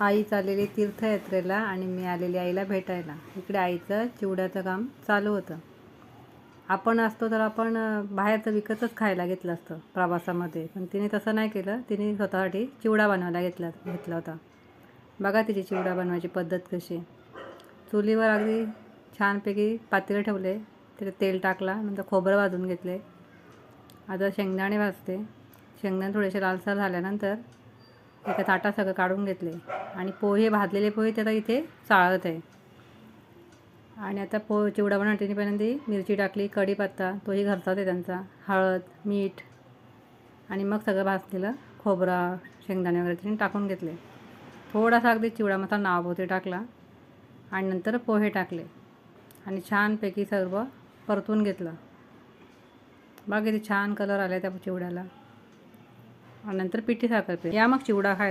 आई चाललेली तीर्थयात्रेला आणि मी आलेली आईला भेटायला. इकडे आईचं चिवड्याचं काम चालू होतं. आपण असतो तर आपण बाहेरचं विकतच खायला घेतलं असतं प्रवासामध्ये, पण तिने तसं नाही केलं. तिने स्वतःसाठी चिवडा बनवायला घेतला होता. बघा तिची चिवडा बनवायची पद्धत कशी. चुलीवर अगदी छानपैकी पातेलं ठेवले, त्याच्यात तेल टाकला, नंतर खोबरं भाजून घेतले. आता शेंगदाणे भाजते. शेंगदाणे थोडेसे लालसर झाल्यानंतर एका ताटात सगळं काढून घेतले आणि पोहे, भाजलेले पोहे त्याला इथे चाळत आहे. आणि आता चिवडा बनवताना पहिल्यांदा मिरची टाकली, कढीपत्ता तोही घरचाच आहे त्यांचा, हळद, मीठ आणि मग सगळं भाजलेलं खोबरं, शेंगदाणे वगैरे तिने टाकून घेतले. थोडासा अगदी चिवडा मसाला नावापुरते टाकला आणि नंतर पोहे टाकले आणि छानपैकी सर्व परतून घेतलं. बघा किती छान कलर आला त्या चिवड्याला. आणि नंतर पिठी साखर या मग चिवडा खायला.